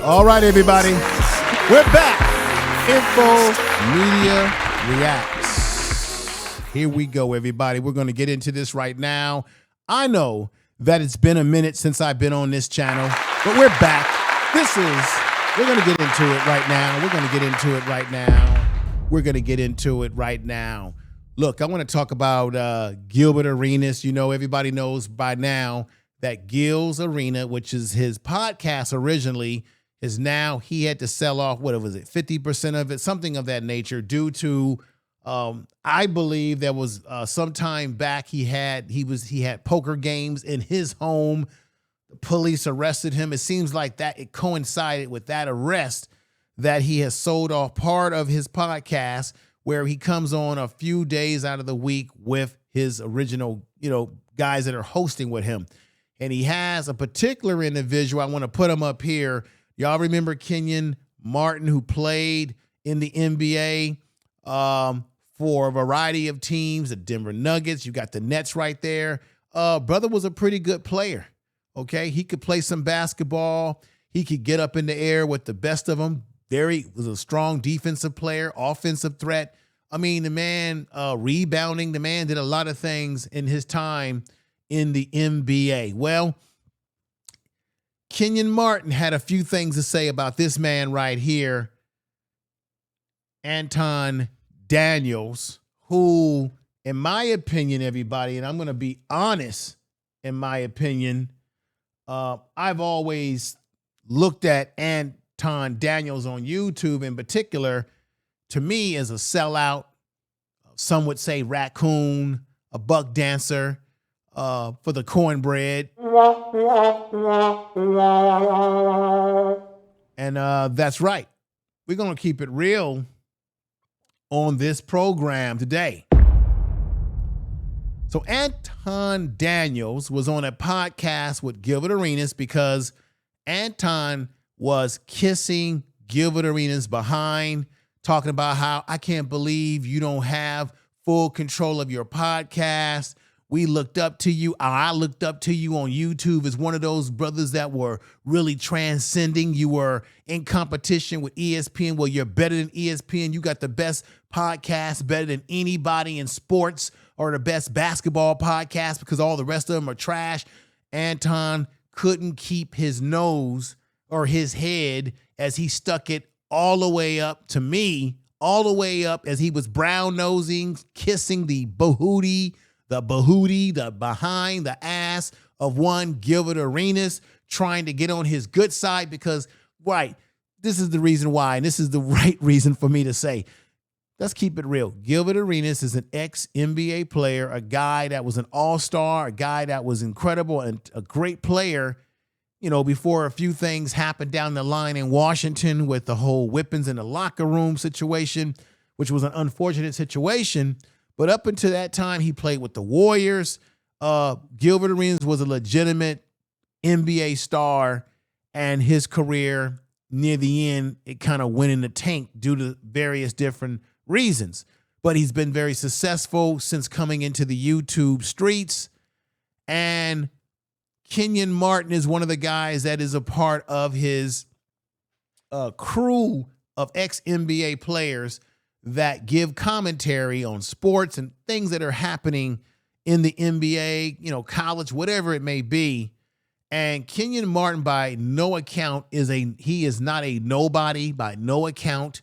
All right, everybody. We're back. Info Media Reacts. Here we go, everybody. We're going to get into this right now. I know that it's been a minute since I've been on this channel, but we're back. We're going to get into it right now. We're going to get into it right now. We're going to get into it right now. Look, I want to talk about Gilbert Arenas. You know, everybody knows by now that Gil's Arena, which is his podcast originally, is now he had to sell off, what was it, 50% of it, something of that nature, due to I believe there was some time back he had poker games in his home. The police arrested him. It seems like that it coincided with that arrest that he has sold off part of his podcast, where he comes on a few days out of the week with his original, guys that are hosting with him. And he has a particular individual. I want to put him up here. Y'all remember Kenyan Martin, who played in the NBA for a variety of teams, the Denver Nuggets. You got the Nets right there. Brother was a pretty good player. Okay, he could play some basketball. He could get up in the air with the best of them. He was a strong defensive player, offensive threat. I mean, the man rebounding. The man did a lot of things in his time in the NBA. Well, Kenyon Martin had a few things to say about this man right here, Anton Daniels, who, in my opinion, everybody, and I'm going to be honest, in my opinion, I've always looked at Anton Daniels on YouTube in particular, to me, as a sellout. Some would say raccoon, a buck dancer, for the cornbread. And that's right. We're going to keep it real on this program today. So Anton Daniels was on a podcast with Gilbert Arenas because Anton was kissing Gilbert Arenas behind, talking about how, I can't believe you don't have full control of your podcast. We looked up to you. I looked up to you on YouTube as one of those brothers that were really transcending. You were in competition with ESPN. Well, you're better than ESPN. You got the best podcast, better than anybody in sports, or the best basketball podcast, because all the rest of them are trash. Anton couldn't keep his nose or his head as he stuck it all the way up to me, all the way up as he was brown nosing, kissing the behind, the ass of one Gilbert Arenas, trying to get on his good side because, right, this is the reason why, and this is the right reason for me to say, let's keep it real. Gilbert Arenas is an ex-NBA player, a guy that was an all-star, a guy that was incredible and a great player, before a few things happened down the line in Washington with the whole whippings in the locker room situation, which was an unfortunate situation. But up until that time, he played with the Warriors. Gilbert Arenas was a legitimate NBA star, and his career near the end, it kind of went in the tank due to various different reasons. But he's been very successful since coming into the YouTube streets. And Kenyan Martin is one of the guys that is a part of his crew of ex-NBA players that give commentary on sports and things that are happening in the NBA, college, whatever it may be. And Kenyon Martin, by no account, he is not a nobody by no account.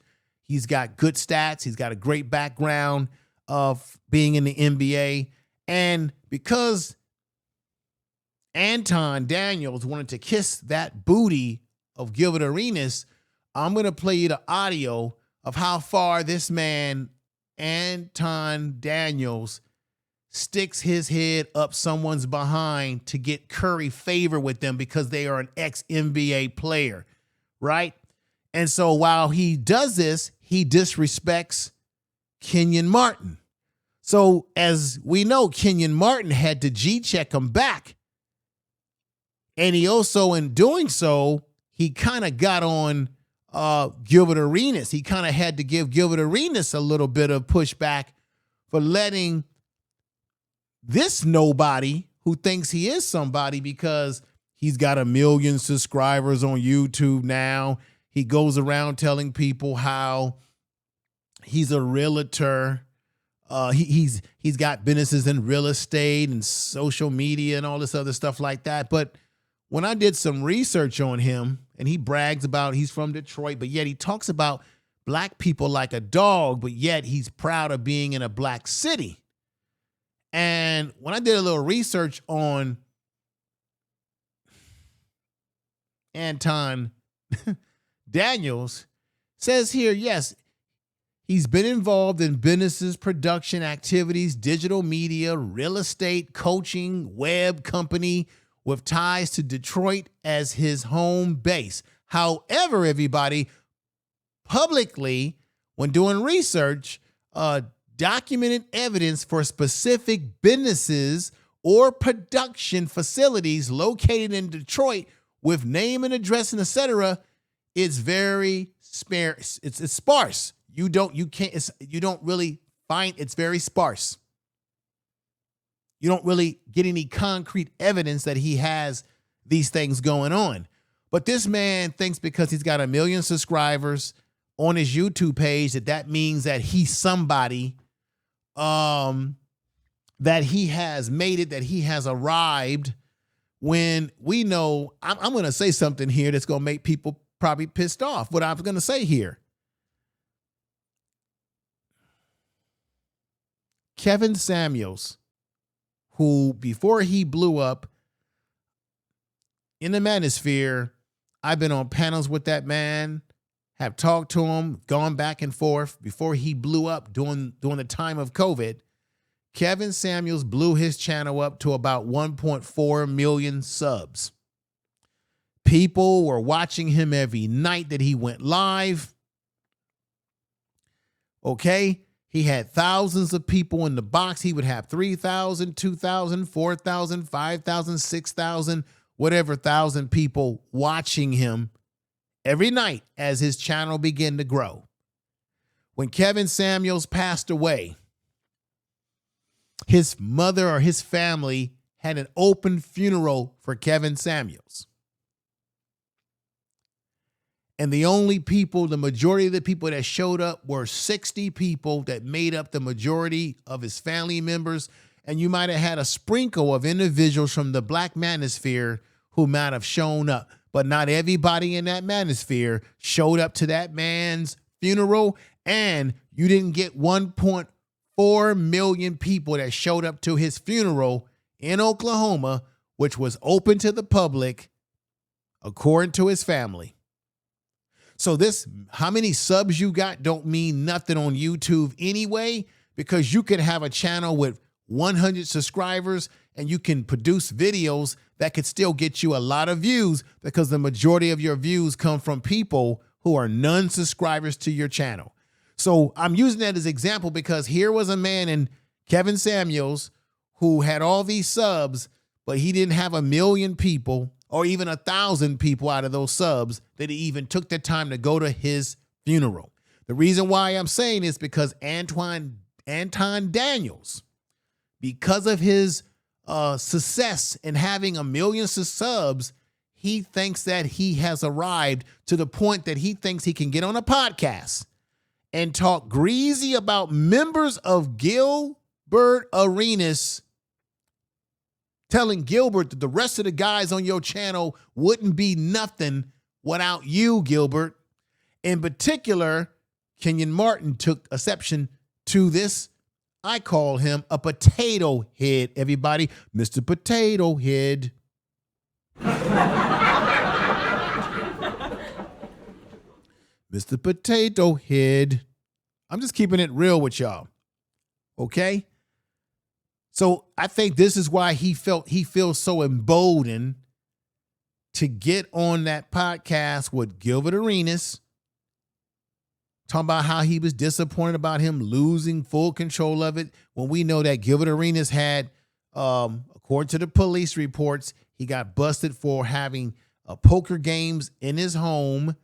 He's got good stats. He's got a great background of being in the NBA. And because Anton Daniels wanted to kiss that booty of Gilbert Arenas, I'm going to play you the audio of how far this man, Anton Daniels, sticks his head up someone's behind to get curry favor with them because they are an ex-NBA player, right? And so while he does this, he disrespects Kenyon Martin. So as we know, Kenyon Martin had to G-check him back. And he also, in doing so, he kind of got on Gilbert Arenas. He kind of had to give Gilbert Arenas a little bit of pushback for letting this nobody who thinks he is somebody, because He's got 1 million subscribers on YouTube now. He goes around telling people how he's a realtor. He's got businesses in real estate and social media and all this other stuff like that. But when I did some research on him, and he brags about he's from Detroit, but yet he talks about black people like a dog, but yet he's proud of being in a black city. And when I did a little research on Anton Daniels, says here, yes, he's been involved in businesses, production activities, digital media, real estate, coaching, web company with ties to Detroit as his home base. However, everybody, publicly, when doing research, documented evidence for specific businesses or production facilities located in Detroit with name and address and etc. is very sparse. It's sparse. You don't really find, it's very sparse. You don't really get any concrete evidence that he has these things going on. But this man thinks because he's got 1 million subscribers on his YouTube page that means that he's somebody, that he has made it, that he has arrived, when we know, I'm going to say something here that's going to make people probably pissed off. What I'm going to say here. Kevin Samuels, who before he blew up in the manosphere, I've been on panels with that man, have talked to him, gone back and forth before he blew up during the time of COVID. Kevin Samuels blew his channel up to about 1.4 million subs. People were watching him every night that he went live. Okay? He had thousands of people in the box. He would have 3,000, 2,000, 4,000, 5,000, 6,000, whatever thousand people watching him every night as his channel began to grow. When Kevin Samuels passed away, his mother or his family had an open funeral for Kevin Samuels. And the majority of the people that showed up were 60 people that made up the majority of his family members. And you might have had a sprinkle of individuals from the black manosphere who might have shown up. But not everybody in that manosphere showed up to that man's funeral. And you didn't get 1.4 million people that showed up to his funeral in Oklahoma, which was open to the public, according to his family. So how many subs you got don't mean nothing on YouTube anyway, because you can have a channel with 100 subscribers and you can produce videos that could still get you a lot of views, because the majority of your views come from people who are non-subscribers to your channel. So I'm using that as an example because here was a man in Kevin Samuels who had all these subs, but he didn't have 1 million people or even 1,000 people out of those subs that he even took the time to go to his funeral. The reason why I'm saying this because Anton Daniels, because of his success in having 1 million subs, he thinks that he has arrived to the point that he thinks he can get on a podcast and talk greasy about members of Gilbert Arenas, telling Gilbert that the rest of the guys on your channel wouldn't be nothing without you, Gilbert. In particular, Kenyan Martin took exception to this. I call him a potato head, everybody. Mr. Potato Head. Mr. Potato Head. I'm just keeping it real with y'all. Okay? So I think this is why he feels so emboldened to get on that podcast with Gilbert Arenas, talking about how he was disappointed about him losing full control of it, when we know that Gilbert Arenas had, according to the police reports, he got busted for having poker games in his home.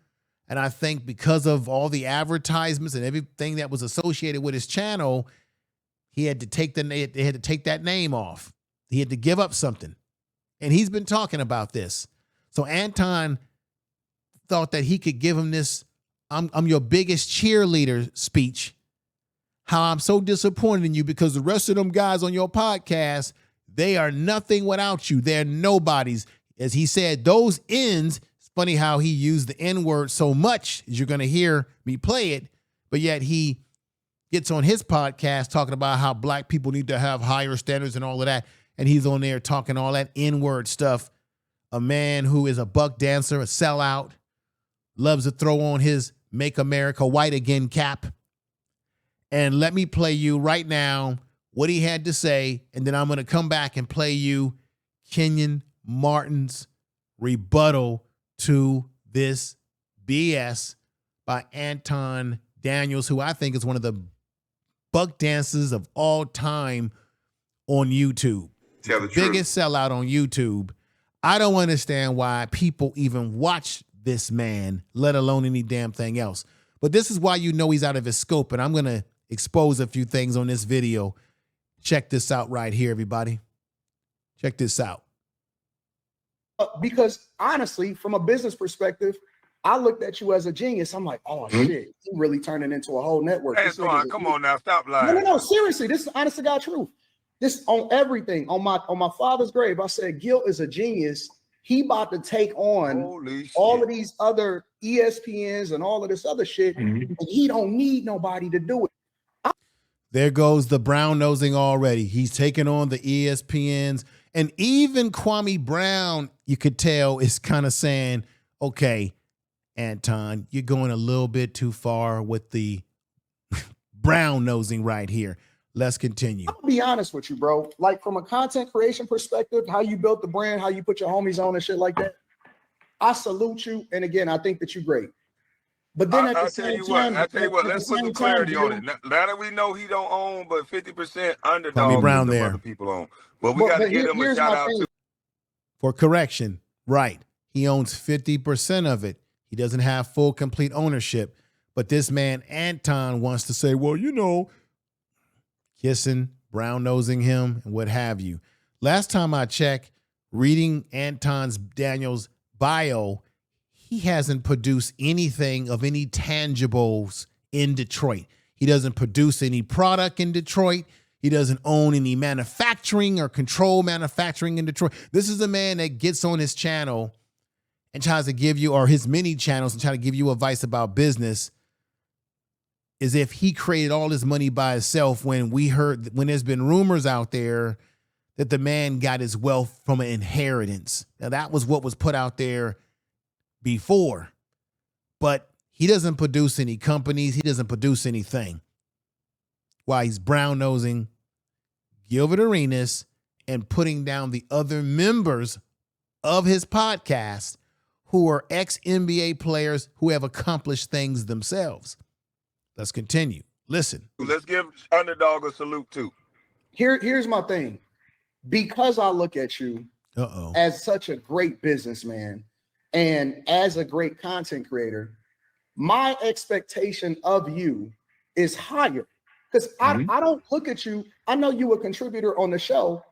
And I think because of all the advertisements and everything that was associated with his channel, they had to take that name off. He had to give up something. And he's been talking about this. So Anton thought that he could give him this I'm your biggest cheerleader speech. How I'm so disappointed in you because the rest of them guys on your podcast, they are nothing without you. They're nobodies. As he said, those ends, it's funny how he used the N-word so much, as you're going to hear me play it, but yet he gets on his podcast talking about how black people need to have higher standards and all of that, and he's on there talking all that N-word stuff. A man who is a buck dancer, a sellout, loves to throw on his Make America White Again cap. And let me play you right now what he had to say, and then I'm going to come back and play you Kenyan Martin's rebuttal to this BS by Anton Daniels, who I think is one of the buck dancers of all time on YouTube. Tell the biggest sellout on YouTube. I don't understand why people even watch this man, let alone any damn thing else. But this is why you know he's out of his scope, and I'm going to expose a few things on this video. Check this out right here, everybody. Check this out. Because honestly, from a business perspective, I looked at you as a genius. I'm like, oh shit, he really turning into a whole network. Hey, come on now, stop lying. No, seriously, this is honest to God truth. This on everything, on my father's grave. I said, Gil is a genius. He about to take on all of these other ESPNs and all of this other shit. And he don't need nobody to do it. There goes the brown nosing already. He's taking on the ESPNs. And even Kwame Brown, you could tell, is kind of saying, okay, Anton, you're going a little bit too far with the brown nosing right here. Let's continue. I'll be honest with you, bro. Like from a content creation perspective, how you built the brand, how you put your homies on and shit like that. I salute you. And again, I think that you're great. But then I'll tell you what, let's put some clarity on it. Now that we know he don't own, but 50% underdog Brown there. Other people own. But we got to give him a shout out too. For correction, right. He owns 50% of it. He doesn't have full, complete ownership. But this man, Anton, wants to say, well, you know, kissing, brown-nosing him, and what have you. Last time I checked, reading Anton's Daniels' bio, he hasn't produced anything of any tangibles in Detroit. He doesn't produce any product in Detroit. He doesn't own any manufacturing or control manufacturing in Detroit. This is a man that gets on his channel and tries to give you, or his many channels, and try to give you advice about business as if he created all his money by himself, when there's been rumors out there that the man got his wealth from an inheritance. Now, that was what was put out there before, but he doesn't produce any companies. He doesn't produce anything. While he's brown-nosing Gilbert Arenas and putting down the other members of his podcast who are ex-NBA players who have accomplished things themselves. Let's continue. Listen. Let's give Underdog a salute too. Here's my thing. Because I look at you as such a great businessman and as a great content creator, my expectation of you is higher. Because I don't look at you. I know you a contributor on the show,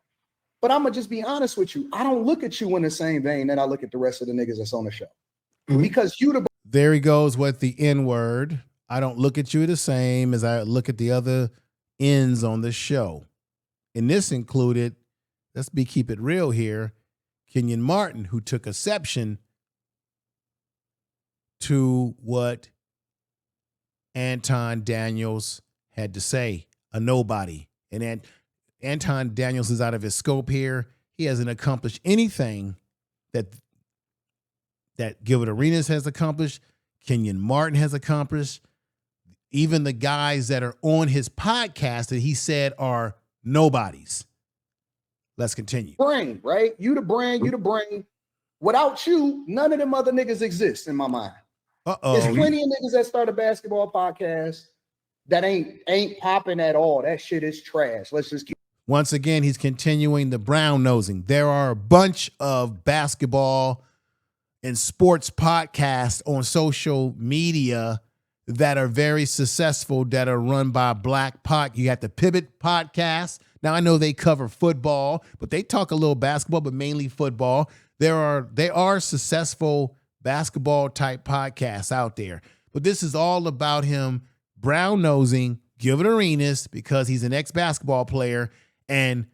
but I'm going to just be honest with you. I don't look at you in the same vein that I look at the rest of the niggas that's on the show. Because there he goes with the N-word. I don't look at you the same as I look at the other ends on the show. And this included, keep it real here, Kenyan Martin, who took exception to what Anton Daniels had to say, a nobody. And Anton Daniels is out of his scope here. He hasn't accomplished anything that Gilbert Arenas has accomplished, Kenyan Martin has accomplished. Even the guys that are on his podcast that he said are nobodies. Let's continue. Brain, right? You the brain. Without you, none of them other niggas exist in my mind. There's plenty of niggas that start a basketball podcast that ain't popping at all. That shit is trash. Let's just keep. Once again, he's continuing the brown nosing. There are a bunch of basketball and sports podcasts on social media that are very successful, that are run by black pod. You got the Pivot podcast. Now, I know they cover football, but they talk a little basketball, but mainly football. There are successful basketball type podcasts out there, but this is all about him brown nosing Gilbert Arenas because he's an ex-basketball player, and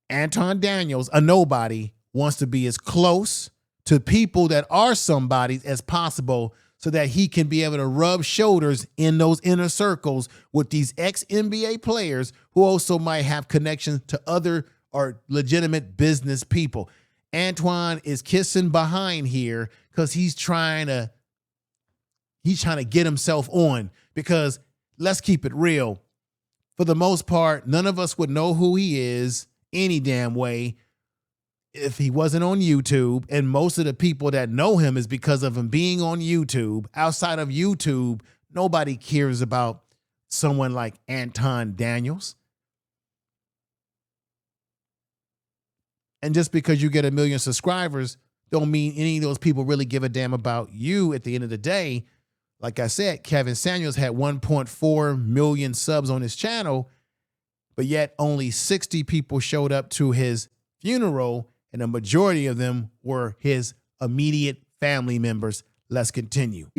Anton Daniels, a nobody, wants to be as close to people that are somebodies as possible so that he can be able to rub shoulders in those inner circles with these ex-NBA players who also might have connections to other or legitimate business people. Antoine is kissing behind here because he's trying to get himself on, because let's keep it real. For the most part, none of us would know who he is any damn way if he wasn't on YouTube, and most of the people that know him is because of him being on YouTube. Outside of YouTube, nobody cares about someone like Anton Daniels. And just because you get 1 million subscribers don't mean any of those people really give a damn about you at the end of the day. Like I said, Kevin Samuels had 1.4 million subs on his channel, but yet only 60 people showed up to his funeral, and a majority of them were his immediate family members. Let's continue.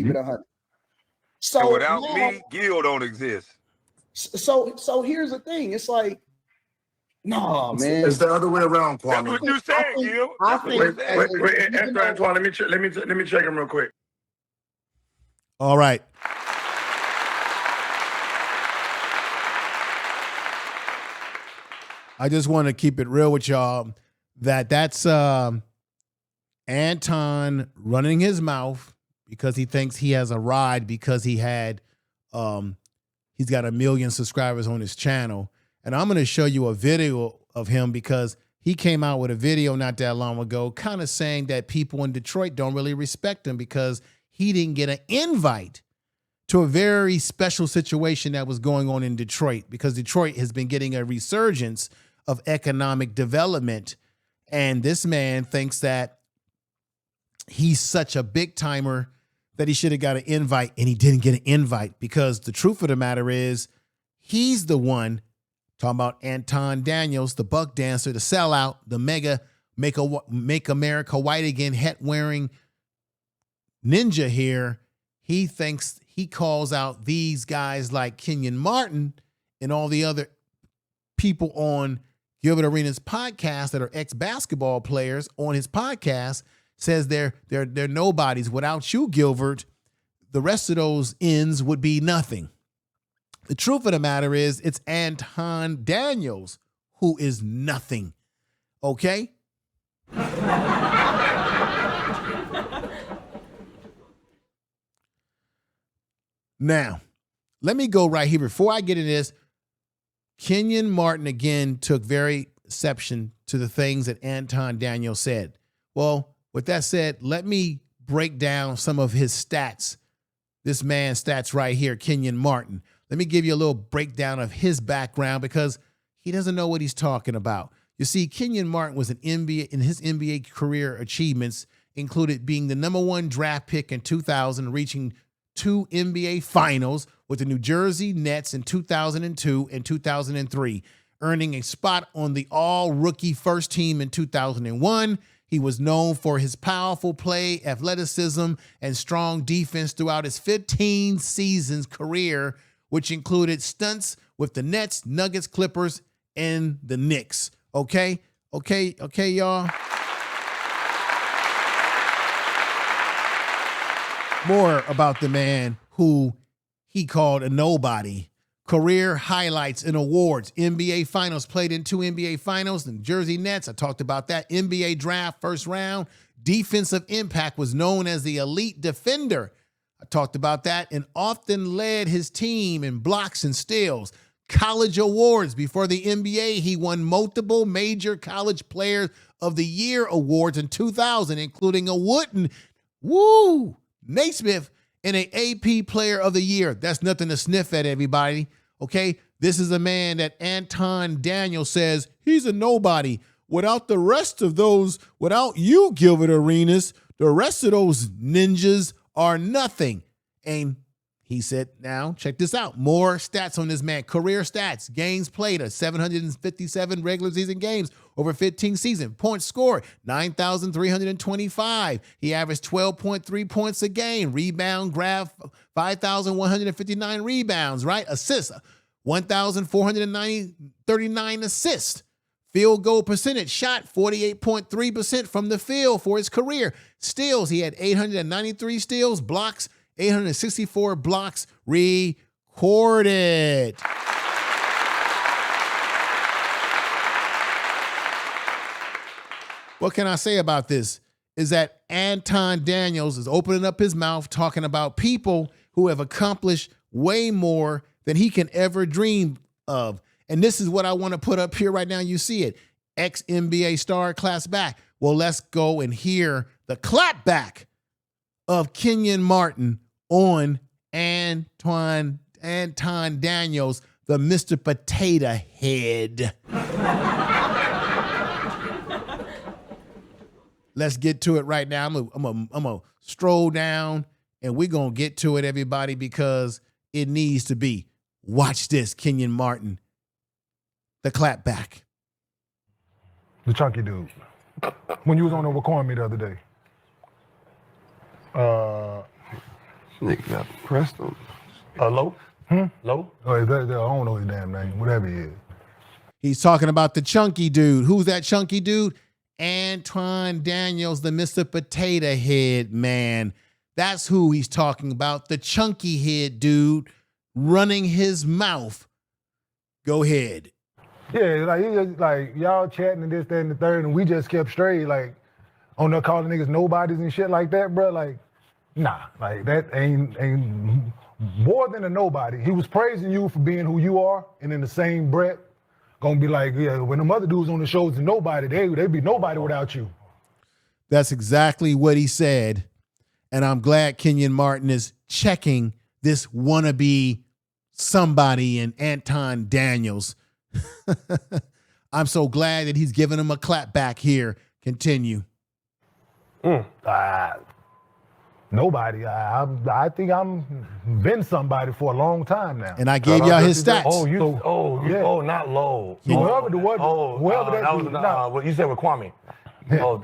So without me, Gil don't exist. So here's the thing. It's like, no, man. It's the other way around, Kwame. That's what you said, Gil. Wait, Antoine, let me check him real quick. All right. I just want to keep it real with y'all that's Anton running his mouth because he thinks he has a ride because he's got 1 million subscribers on his channel. And I'm going to show you a video of him because he came out with a video not that long ago kind of saying that people in Detroit don't really respect him because he didn't get an invite to a very special situation that was going on in Detroit, because Detroit has been getting a resurgence of economic development. And this man thinks that he's such a big timer that he should have got an invite, and he didn't get an invite, because the truth of the matter is he's the one talking about Anton Daniels, the buck dancer, the sellout, the mega make America white again, hat wearing ninja here. He thinks he calls out these guys like Kenyan Martin and all the other people on Gilbert Arenas' podcast that are ex-basketball players on his podcast, says they're nobodies. Without you, Gilbert, the rest of those ends would be nothing. The truth of the matter is it's Anton Daniels who is nothing. Okay? Now, let me go right here. Before I get into this, Kenyon Martin again took very exception to the things that Anton Daniels said. Well, with that said, let me break down some of his stats. This man's stats right here, Kenyon Martin. Let me give you a little breakdown of his background because he doesn't know what he's talking about. You see, Kenyon Martin was an NBA, in his NBA career achievements included being the #1 draft pick in 2000, reaching 2 NBA finals with the New Jersey Nets in 2002 and 2003, earning a spot on the all-rookie first team in 2001. He was known for his powerful play, athleticism, and strong defense throughout his 15 seasons career, which included stunts with the Nets, Nuggets, Clippers, and the Knicks. Okay, y'all. More about the man who he called a nobody. Career highlights and awards. NBA Finals, played in 2 NBA Finals. The Jersey Nets, I talked about that. NBA Draft, first round. Defensive impact, was known as the elite defender. I talked about that, and often led his team in blocks and steals. College awards. Before the NBA, he won multiple major college players of the year awards in 2000, including a Wooden, Naismith, and an AP player of the year. That's nothing to sniff at, everybody. Okay, this is a man that Anton Daniels says he's a nobody. Without the rest of those, without you, Gilbert Arenas, the rest of those ninjas are nothing. And He said, now check this out. More stats on this man. Career stats. Games played, 757 regular season games over 15 seasons. Points scored, 9,325. He averaged 12.3 points a game. Rebound graph, 5,159 rebounds, right? Assists, 1,439 assists. Field goal percentage, shot 48.3% from the field for his career. Steals, he had 893 steals. Blocks, 864 blocks recorded. What can I say about this? Is that Anton Daniels is opening up his mouth talking about people who have accomplished way more than he can ever dream of. And this is what I want to put up here right now. You see it. Ex-NBA star claps back. Well, let's go and hear the clap back of Kenyan Martin on Anton Daniels, the Mr. Potato Head. Let's get to it right now. I'm gonna stroll down and we're gonna get to it, everybody, because it needs to be. Watch this, Kenyan Martin. The clap back. The chunky dude. When you was on over calling me the other day. Nigga got pressed him. Low? Low? Oh, I don't know his damn name, whatever he is. He's talking about the chunky dude. Who's that chunky dude? Anton Daniels, the Mr. Potato Head man. That's who he's talking about. The chunky head dude running his mouth. Go ahead. Yeah, like he just like y'all chatting and this, that, and the third, and we just kept straight, like on there calling niggas nobodies and shit like that, bro. Like, nah, like that ain't more than a nobody. He was praising you for being who you are, and in the same breath, gonna be like, yeah, when them other dudes on the shows is nobody, they'd be nobody without you. That's exactly what he said. And I'm glad Kenyon Martin is checking this wannabe somebody in Anton Daniels. I'm so glad that he's giving him a clap back here. Continue. Nobody. I think I'm been somebody for a long time now. And I gave y'all his stats. Not low. Yeah. Whoever that what you said with Kwame. Yeah.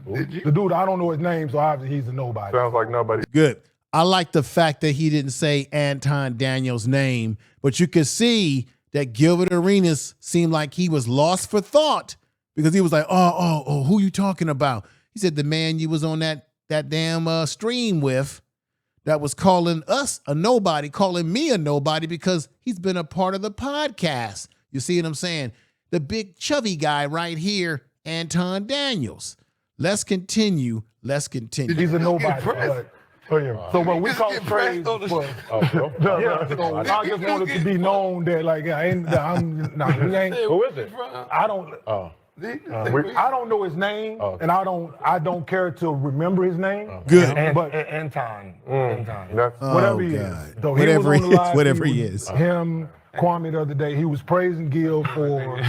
The dude, I don't know his name, so obviously he's a nobody. Sounds like nobody. Good. I like the fact that he didn't say Anton Daniels' name, but you could see that Gilbert Arenas seemed like he was lost for thought because he was like, oh, who you talking about? He said the man you was on that damn stream with that was calling us a nobody, calling me a nobody because he's been a part of the podcast. You see what I'm saying? The big chubby guy right here, Anton Daniels. Let's continue. He's a nobody. So when we call praise, so I just wanted to be known that like we ain't. Who is it? I don't. I don't know his name, and I don't care to remember his name. Good, but Anton. Whatever he is. So whatever he is. Him, Kwame the other day, he was praising Gil for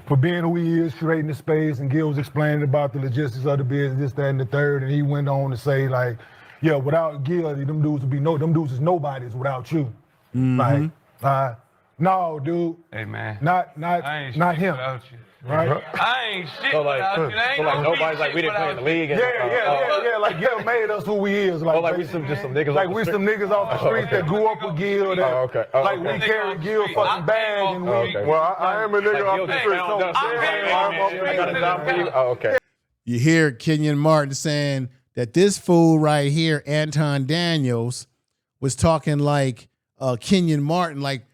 for being who he is, creating the space, and Gil was explaining about the logistics of the business, this, that, and the third, and he went on to say like, yeah, without Gil, them dudes is nobodies without you. Mm-hmm. Like, no, dude. Hey man. Not him. Right? I ain't shit without you. So like nobody's like we didn't play in the league. And, Yeah. Like Gil made us who we is. Like we some niggas. Like we some niggas off the street that grew up with Gil. That, we carry Gil fucking bag and we. Well, I am a nigga off the street. I got a job for you. Oh, okay. You hear Kenyon Martin saying that this fool right here, Anton Daniels, was talking like Kenyon Martin, like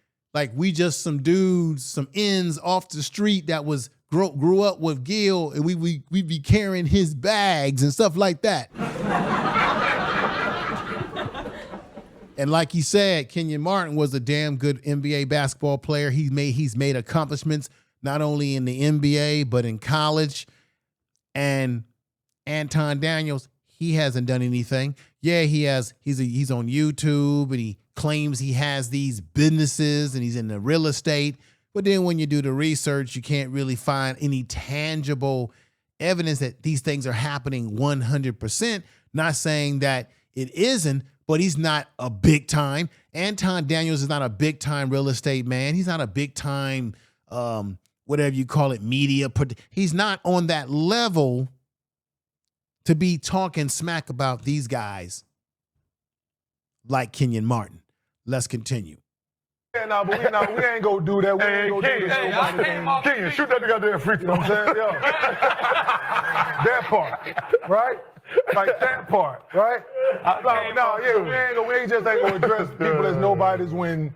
we just some dudes, some ends off the street that was grew up with Gil, and we be carrying his bags and stuff like that. And like he said, Kenyon Martin was a damn good NBA basketball player. He's made accomplishments not only in the NBA but in college. And Anton Daniels, he hasn't done anything. Yeah, he has. He's on YouTube and he claims he has these businesses and he's in the real estate. But then when you do the research, you can't really find any tangible evidence that these things are happening 100%. Not saying that it isn't, but he's not a big time. Anton Daniels is not a big time real estate man. He's not a big time, whatever you call it, media. He's not on that level to be talking smack about these guys like Kenyan Martin. Let's continue. Yeah, no, but we ain't gonna do that. We ain't gonna do this. Kenyon, shoot that goddamn free throw. You know what I'm saying? Yo. That part, right? Like that part, right? We ain't just ain't gonna address people as nobodies when.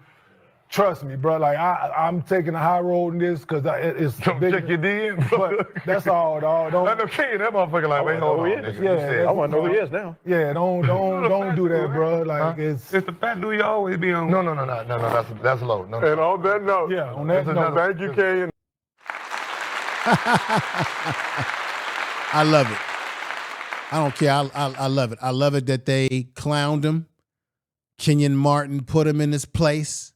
Trust me, bro. Like I'm taking a high road in this because it's big. Check your DM, but that's all, dog. Don't. No, Kenyon, that motherfucker like, wait, hold on. Yeah, I want to know who he is now. Yeah, don't do that, bro. Like it's the fact do you always be on? No. That's low. No. And on that note, yeah, on that note, thank you, Kenyon. I love it. I don't care. I love it. I love it that they clowned him. Kenyan Martin put him in his place.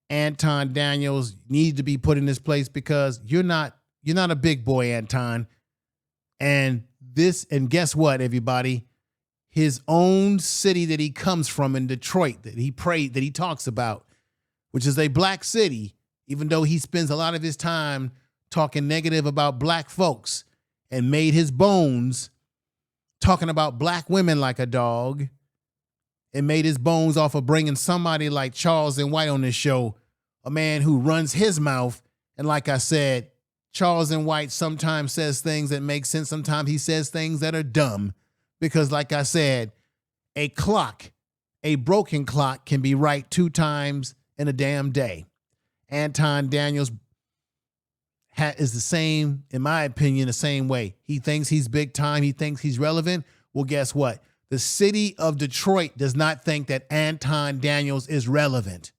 Anton Daniels needs to be put in this place because you're not a big boy, Anton. And guess what, everybody? His own city that he comes from in Detroit, that he talks about, which is a black city, even though he spends a lot of his time talking negative about black folks and made his bones talking about black women like a dog. And made his bones off of bringing somebody like Charles and White on this show, a man who runs his mouth. And like I said, Charles and White sometimes says things that make sense. Sometimes he says things that are dumb because like I said, a broken clock can be right 2 times in a damn day. Anton Daniels is the same, in my opinion, the same way. He thinks he's big time. He thinks he's relevant. Well, guess what? The city of Detroit does not think that Anton Daniels is relevant.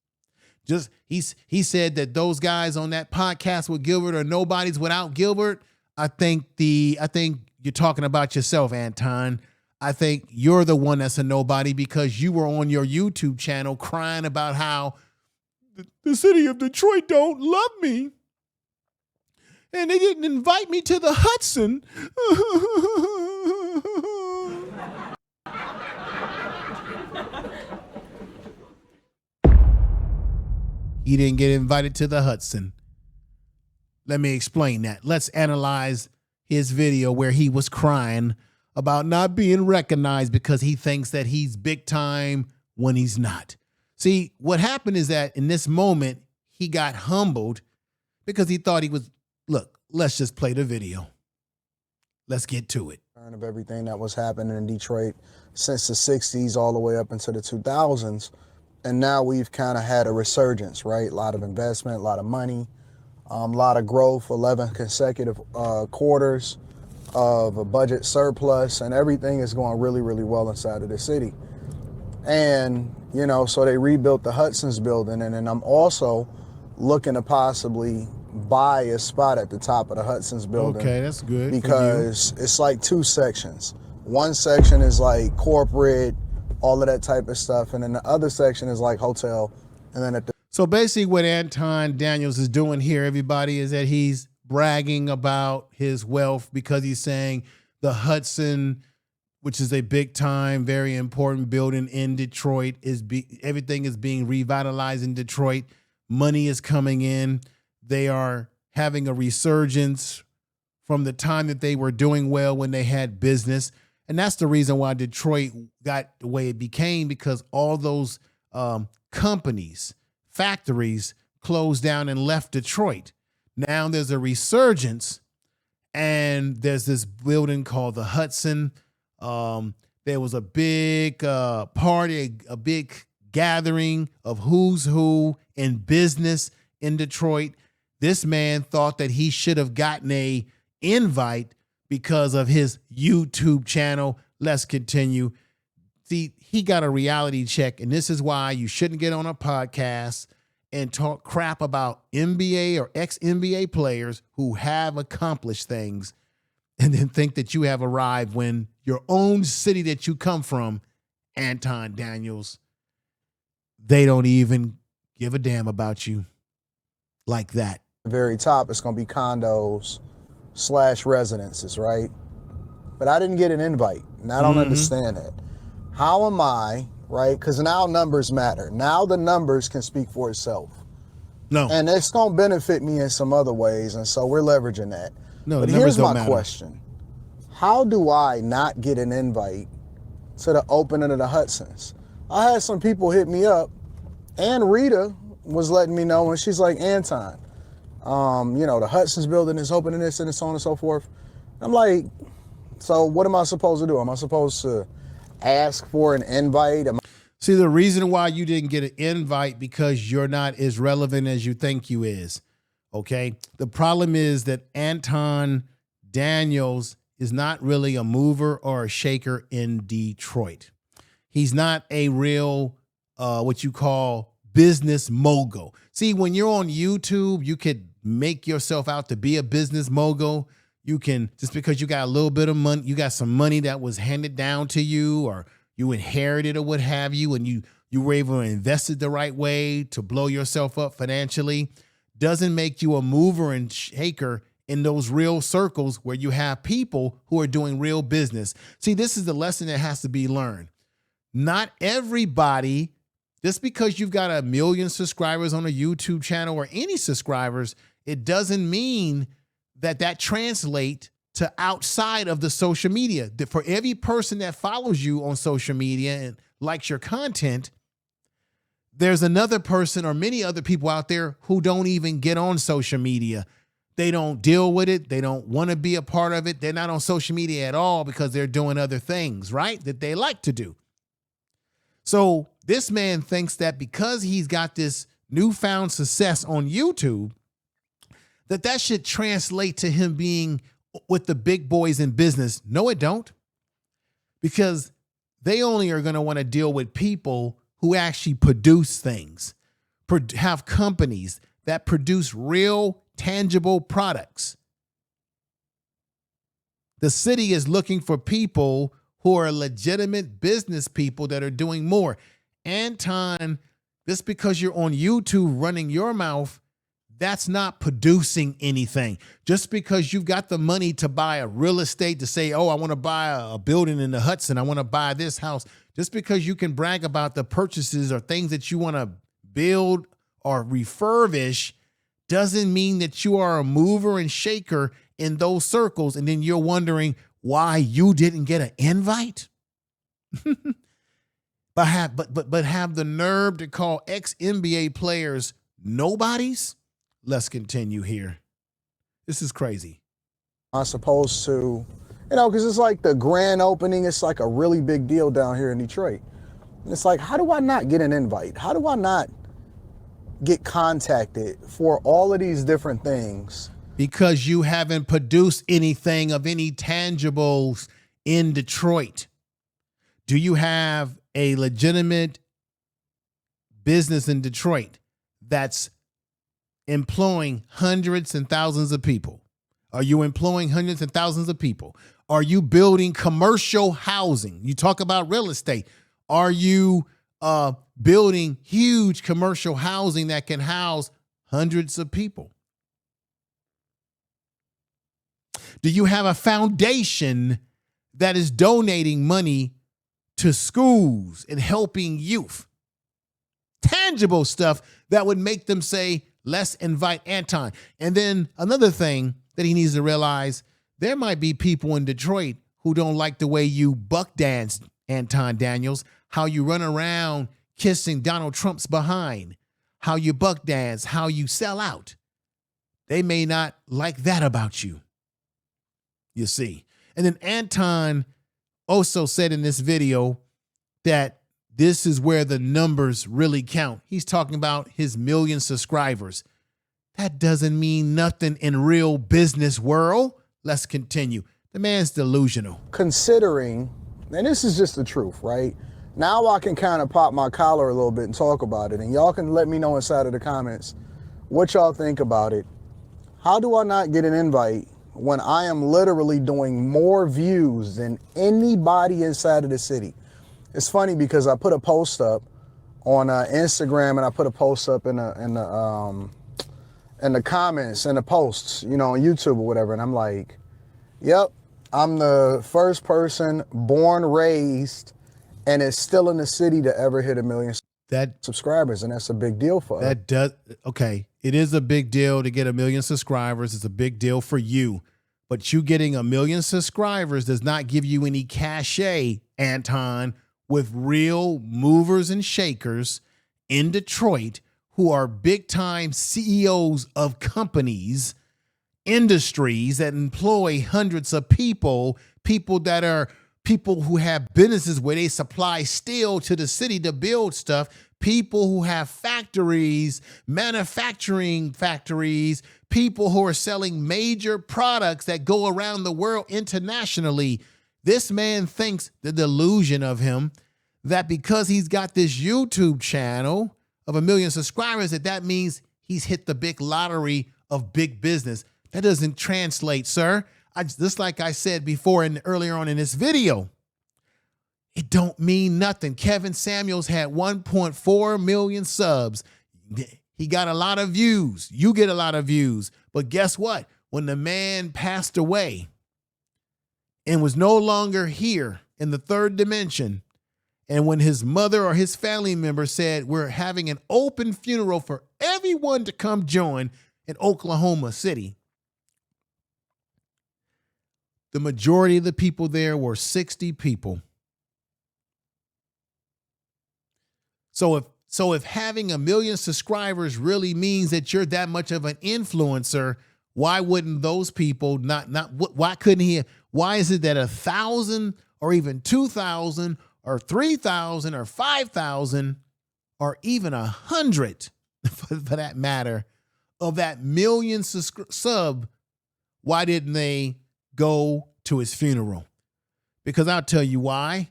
He said that those guys on that podcast with Gilbert are nobodies without Gilbert. I think you're talking about yourself, Anton. I think you're the one that's a nobody because you were on your YouTube channel crying about how the city of Detroit don't love me. And they didn't invite me to the Hudson. He didn't get invited to the Hudson. Let me explain that. Let's analyze his video where he was crying about not being recognized because he thinks that he's big time when he's not. See, what happened is that in this moment, he got humbled because he thought he was, look, let's just play the video. Let's get to it. Of everything that was happening in Detroit since the 60s all the way up into the 2000s. And now we've kind of had a resurgence, right? A lot of investment, a lot of money, a lot of growth, 11 consecutive quarters of a budget surplus, and everything is going really, really well inside of the city. And, so they rebuilt the Hudson's building, and then I'm also looking to possibly buy a spot at the top of the Hudson's building. Okay, that's good. Because it's like 2 sections. One section is like corporate, all of that type of stuff. And then the other section is like hotel. And then So basically what Anton Daniels is doing here, everybody, is that he's bragging about his wealth because he's saying the Hudson, which is a big time, very important building in Detroit, everything is being revitalized in Detroit. Money is coming in. They are having a resurgence from the time that they were doing well when they had business. And that's the reason why Detroit got the way it became, because all those companies, factories closed down and left Detroit. Now there's a resurgence, and there's this building called the Hudson. There was a big party, a big gathering of who's who in business in Detroit. This man thought that he should have gotten a invite because of his YouTube channel. Let's continue. See, he got a reality check, and this is why you shouldn't get on a podcast and talk crap about NBA or ex-NBA players who have accomplished things and then think that you have arrived when your own city that you come from, Anton Daniels, they don't even give a damn about you like that. The very top, it's going to be condos / residences, right? But I didn't get an invite, and I don't understand that. How am I right? Because now numbers matter. Now the numbers can speak for itself. No. And it's going to benefit me in some other ways, and so we're leveraging that. No, but here's my question. How do I not get an invite to the opening of the Hudson's? I had some people hit me up, and Rita was letting me know, and she's like, Anton, you know, the Hudson's building is opening this and so on and so forth. I'm like, so what am I supposed to do? Am I supposed to ask for an invite? See, the reason why you didn't get an invite because you're not as relevant as you think you is, okay? The problem is that Anton Daniels is not really a mover or a shaker in Detroit. He's not a real, what you call business mogul. See, when you're on YouTube, you could make yourself out to be a business mogul. You can, just because you got a little bit of money, you got some money that was handed down to you or you inherited or what have you, and you were able to invest it the right way to blow yourself up financially, doesn't make you a mover and shaker in those real circles where you have people who are doing real business. See, this is the lesson that has to be learned. Not everybody, just because you've got 1 million subscribers on a YouTube channel or any subscribers, it doesn't mean that translates to outside of the social media. For every person that follows you on social media and likes your content, there's another person or many other people out there who don't even get on social media. They don't deal with it. They don't want to be a part of it. They're not on social media at all because they're doing other things, right, that they like to do. So this man thinks that because he's got this newfound success on YouTube, that should translate to him being with the big boys in business. No, it don't. Because they only are going to want to deal with people who actually produce things, have companies that produce real, tangible products. The city is looking for people who are legitimate business people that are doing more. Anton, just because you're on YouTube running your mouth, that's not producing anything. Just because you've got the money to buy a real estate, to say, oh, I want to buy a building in the Hudson, I want to buy this house, just because you can brag about the purchases or things that you want to build or refurbish, doesn't mean that you are a mover and shaker in those circles. And then you're wondering why you didn't get an invite. but have the nerve to call ex-NBA players nobodies. Let's continue here. This is crazy. I'm supposed to, you know, because it's like the grand opening. It's like a really big deal down here in Detroit. And it's like, how do I not get an invite? How do I not get contacted for all of these different things? Because you haven't produced anything of any tangibles in Detroit. Do you have a legitimate business in Detroit that's employing hundreds and thousands of people? Are you employing hundreds and thousands of people? Are you building commercial housing? You talk about real estate. Are you building huge commercial housing that can house hundreds of people? Do you have a foundation that is donating money to schools and helping youth? Tangible stuff that would make them say, let's invite Anton. And then another thing that he needs to realize, there might be people in Detroit who don't like the way you buck dance, Anton Daniels, how you run around kissing Donald Trump's behind, how you buck dance, how you sell out. They may not like that about you, you see. And then Anton also said in this video that this is where the numbers really count. He's talking about his 1 million subscribers. That doesn't mean nothing in real business world. Let's continue. The man's delusional. Considering, and this is just the truth, right? Now I can kind of pop my collar a little bit and talk about it, and y'all can let me know inside of the comments what y'all think about it. How do I not get an invite when I am literally doing more views than anybody inside of the city? It's funny because I put a post up on Instagram, and I put a post up in the comments and the posts, you know, on YouTube or whatever. And I'm like, yep, I'm the first person born, raised and is still in the city to ever hit 1 million subscribers, and that's a big deal for us. Okay, it is a big deal to get 1 million subscribers. It's a big deal for you, but you getting 1 million subscribers does not give you any cachet, Anton, with real movers and shakers in Detroit who are big time CEOs of companies, industries that employ hundreds of people that are people who have businesses where they supply steel to the city to build stuff, people who have factories, manufacturing factories, people who are selling major products that go around the world internationally. This man thinks, the delusion of him, that because he's got this YouTube channel of 1 million subscribers, that means he's hit the big lottery of big business. That doesn't translate, sir. Just like I said before and earlier on in this video, it don't mean nothing. Kevin Samuels had 1.4 million subs. He got a lot of views. You get a lot of views. But guess what? When the man passed away and was no longer here in the third dimension, and when his mother or his family member said, we're having an open funeral for everyone to come join in Oklahoma City, the majority of the people there were 60 people. So if having 1 million subscribers really means that you're that much of an influencer, why wouldn't those people why is it that 1,000 or even 2,000 or 3,000 or 5,000 or even 100 for that matter of that 1 million sub, why didn't they go to his funeral? Because I'll tell you why.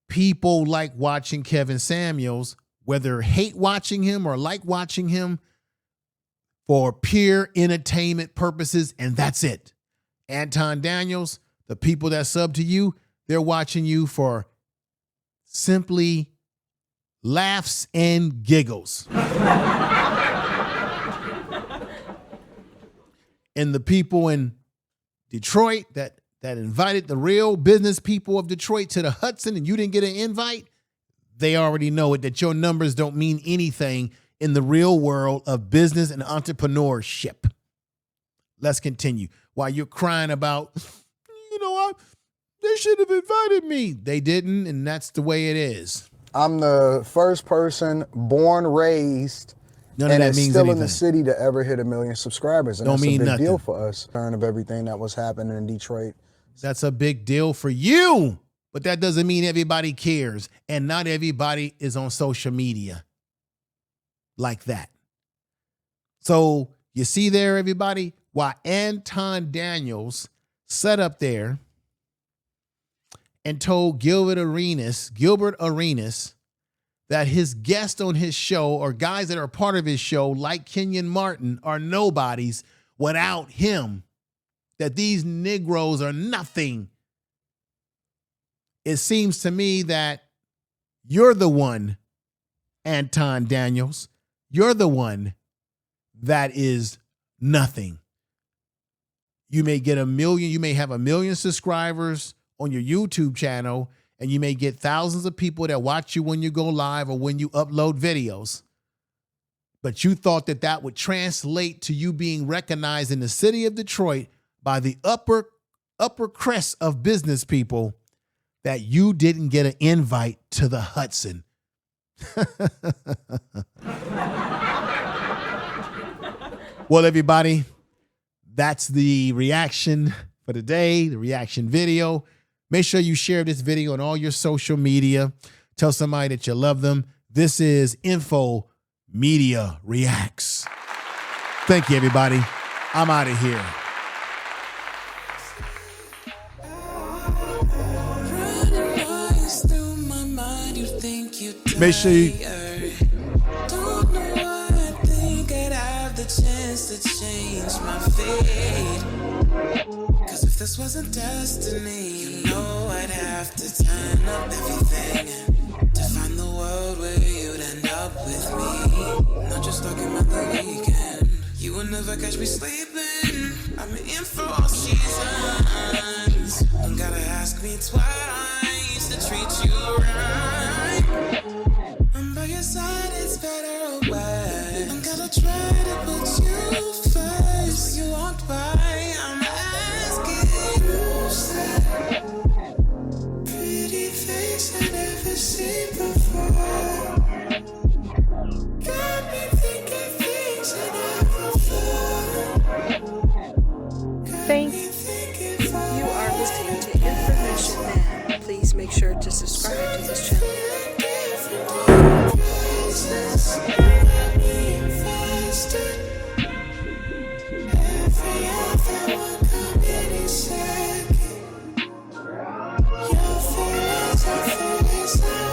People like watching Kevin Samuels, whether hate watching him or like watching him, for pure entertainment purposes, and that's it. Anton Daniels, the people that sub to you, they're watching you for simply laughs and giggles. And the people in Detroit that invited the real business people of Detroit to the Hudson and you didn't get an invite, they already know it, that your numbers don't mean anything in the real world of business and entrepreneurship. Let's continue. While you're crying about, they should have invited me. They didn't, and that's the way it is. I'm the first person born, raised, and is still in the city to ever hit 1 million subscribers. And that's a big deal for us. Turn of everything that was happening in Detroit. That's a big deal for you, but that doesn't mean everybody cares. And not everybody is on social media like that. So you see there, everybody, why Anton Daniels sat up there and told Gilbert Arenas that his guests on his show or guys that are part of his show, like Kenyan Martin, are nobodies without him, that these Negroes are nothing. It seems to me that you're the one, Anton Daniels, you're the one that is nothing. You may get 1 million, you may have 1 million subscribers on your YouTube channel, and you may get thousands of people that watch you when you go live or when you upload videos. But you thought that would translate to you being recognized in the city of Detroit by the upper crest of business people, that you didn't get an invite to the Hudson. Well, everybody, that's the reaction for today, the reaction video. Make sure you share this video on all your social media. Tell somebody that you love them. This is Info Media Reacts. Thank you, everybody. I'm out of here. Make sure you... Don't know why I think I'd have the chance to change my fate. Cause if this wasn't destiny, I'd have to turn up everything to find the world where you'd end up with me. Not just talking about the weekend. You would never catch me sleeping. I'm in for all seasons. Don't gotta ask me twice to treat try to put you first. When you walked by, I'm asking, who's that pretty face I never seen before? Got me thinking things I never thought. Thanks. You are listening to Information Man. Please make sure to subscribe to this channel.